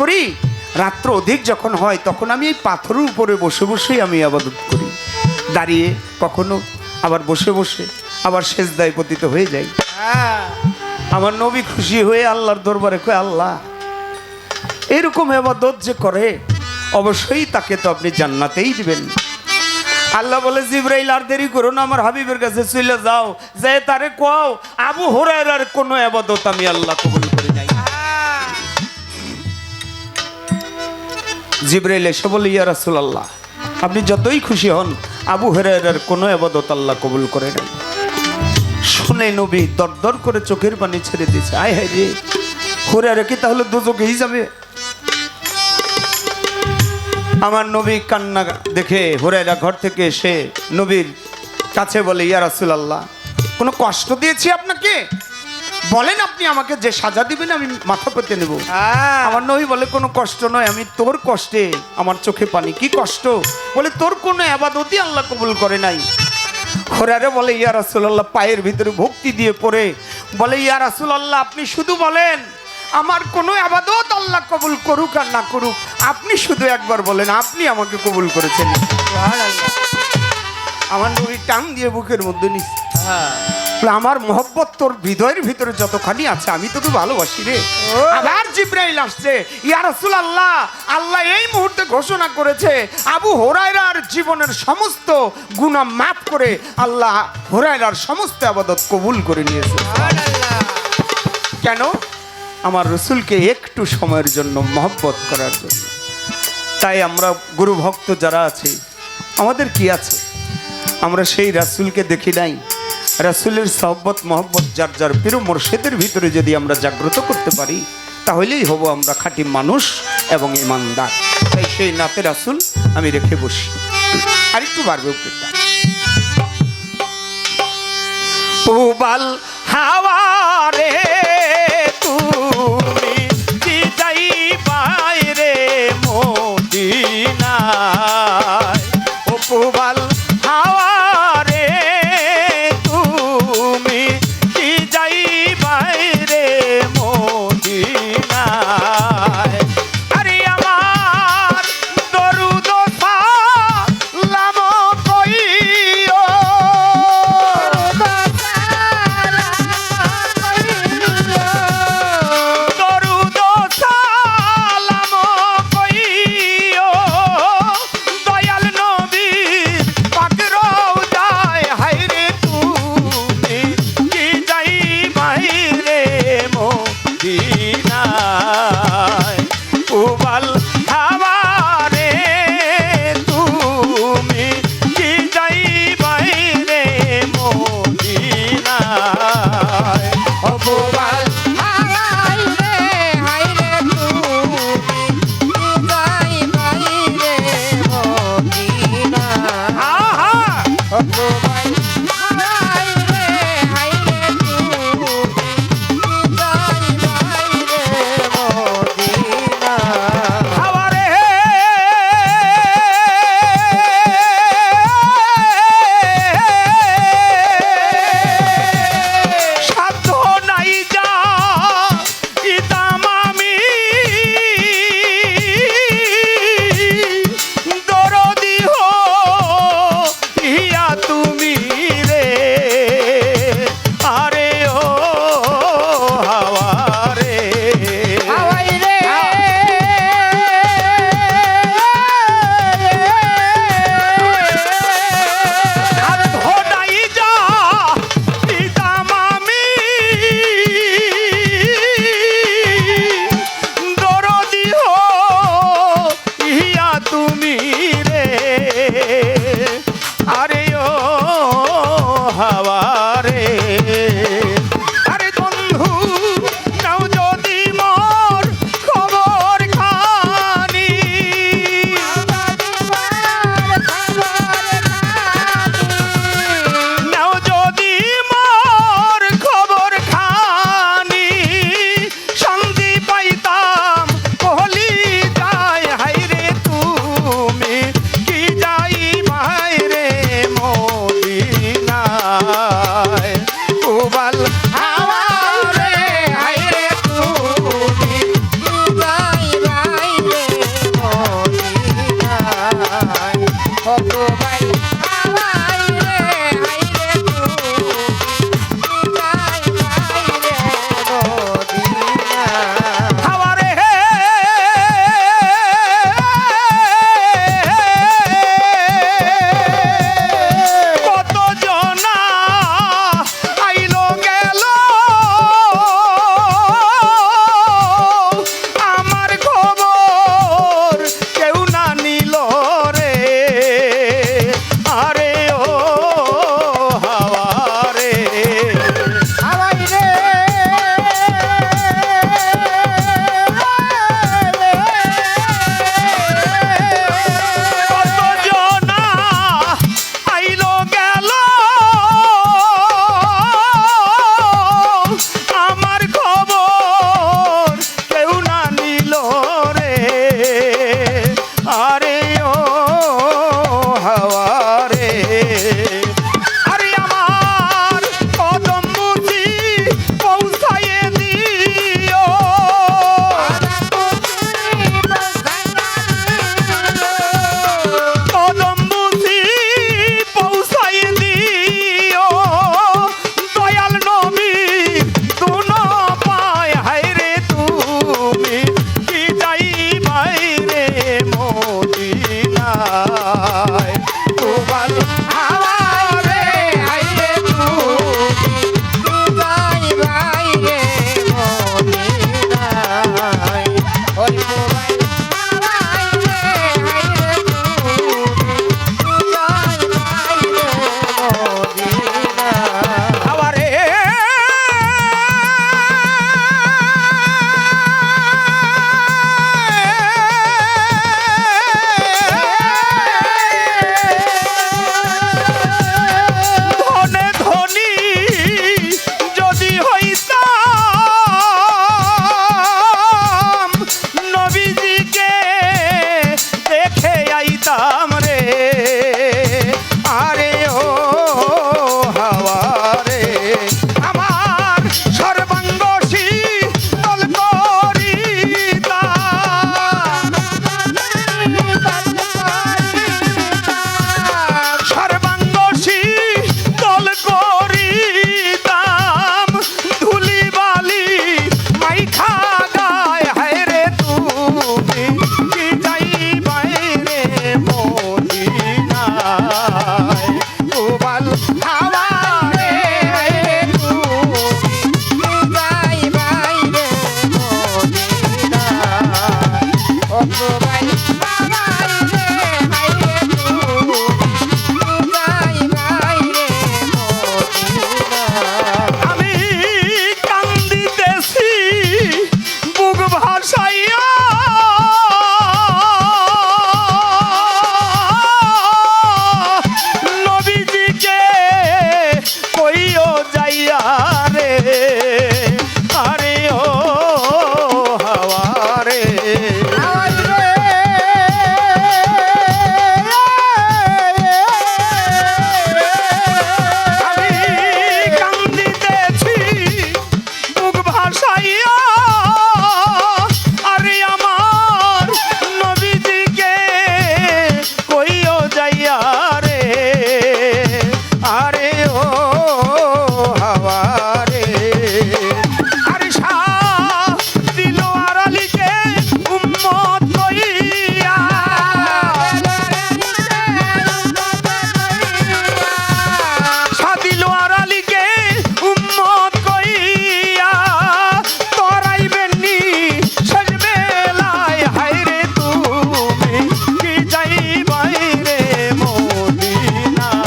করি, রাত্র অধিক যখন হয় তখন আমি এই পাথরের উপরে বসে বসেই আমি ইবাদত করি, দাঁড়িয়ে কখনো আবার বসে বসে আবার সেজদায় পতিত হয়ে যাই। আমার নবী খুশি হয়ে আল্লাহর দরবারে কয়, আল্লাহ এরকম ইবাদত যে করে অবশ্যই তাকে তো আপনি জান্নাতেই দিবেন। আল্লাহ বলে, জিবরাইল আর দেরি করো না, আমার হাবিবের কাছে চলে যাও, যে তারে কও আবু হুরায়রার কোনো ইবাদত আমি আল্লাহ কবুল করি নাই। জিবরাইল এসে বলে, ইয়া রাসূলুল্লাহ আপনি যতই খুশি হন, আবু হুরায়রার কোনো ইবাদত আল্লাহ কবুল করে নাই। শুনে নবী দরদর করে চোখের পানি ছেড়ে দিয়েছে, আয় হায় রে, হুরায়রা কি তাহলে দোজখেই যাবে? আমার নবী কান্না দেখে হুরায়রা ঘর থেকে এসে নবীর কাছে বলে, ইয়া রাসূলুল্লাহ কোনো কষ্ট দিয়েছি আপনাকে? বলেন আপনি আমাকে যে সাজা দিবেন আমি মাথা পেতে নেব। আমার নবী বলে, কোনো কষ্ট নয়, আমি তোর কষ্টে আমার চোখে পানি। কি কষ্ট? বলে, তোর কোনো ইবাদতই আল্লাহ কবুল করে নাই। হুরায়রা বলে, ইয়া রাসূলুল্লাহ পায়ের ভিতরে ভক্তি দিয়ে পড়ে বলে, ইয়া রাসূলুল্লাহ আপনি শুধু বলেন আমার কোনো ইবাদত আল্লাহ কবুল করুক আর না করুক, আপনি শুধু একবার বলেন আপনি আমাকে কবুল করেছেন। আমার নবী টান দিয়ে বুকের মধ্যে নিচ্ছে, আমার মহব্বত তোর হৃদয়ের ভিতরে যতখানি আছে আমি তোকে ভালোবাসি রে। আবার জিবরাইল আসছে, ইয়া রাসূলুল্লাহ আল্লাহ এই মুহূর্তে ঘোষণা করেছে আবু হুরায়রার জীবনের সমস্ত গুনাহ মাফ করে আল্লাহ হুরায়রার সমস্ত ইবাদত কবুল করে নিয়েছে। কেন? আমার রসুলকে একটু সময়ের জন্য মহব্বত করার জন্য। তাই আমরা গুরু ভক্ত যারা আছি আমাদের কি আছে? আমরা সেই রাসূলকে দেখি নাই? রাসূলের সহবত মহব্বত যার যার প্রিয় মুর্শিদের ভিতরে যদি আমরা জাগ্রত করতে পারি তাহলেই হব আমরা খাঁটি মানুষ এবং ইমানদার। তাই সেই নাতে রাসূল আমি রেখে বসি। আর একটু বাড়বে উপরেটা। পুবাল হাওয়া রে তুমি কি যাই বাইরে মদিনায়, ও পুবাল হাওয়া রে তুমি কি যাই বাইরে মদিনায়, আরে আমার দরুদ সালাম কইও আমি কান্দিতেছি বুক ভাসাইয়া নবীজিকে কইও যাইয়া রে আরে ও হাওয়া রে আমি কান্দিতেছি বুক ভাসাইয়া আরে আমার নবীজিকে কইও যাইয়া রে আরে ও হাওয়া রে আরে শাহ দিল আরালিকে উম্মত কইয়া সাদিল আরালিকে উম্মত কইয়া তরাইবেন নি শেষ বেলায় হায়রে তুমি কি যাইবাই রে মদিনায়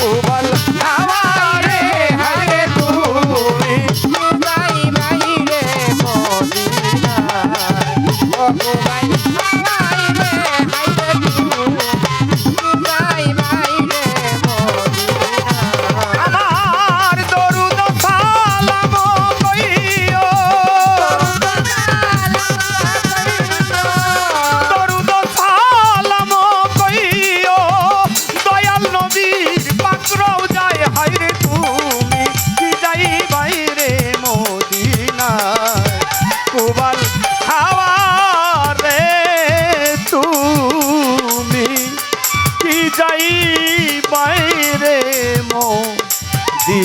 উবাল হাওয়া রে হায়রে তুমি কি যাইবাই রে মদিনায় আমার দরুদ সালাম কইও দরুদ সালাম কইও দয়াল নবীর পাকড়াও যায় হায়রে তুমি কি যাইবাই রে মদিনায় কুবাল হাওয়া রে তুমি কি যাইবাই রে মদিনায়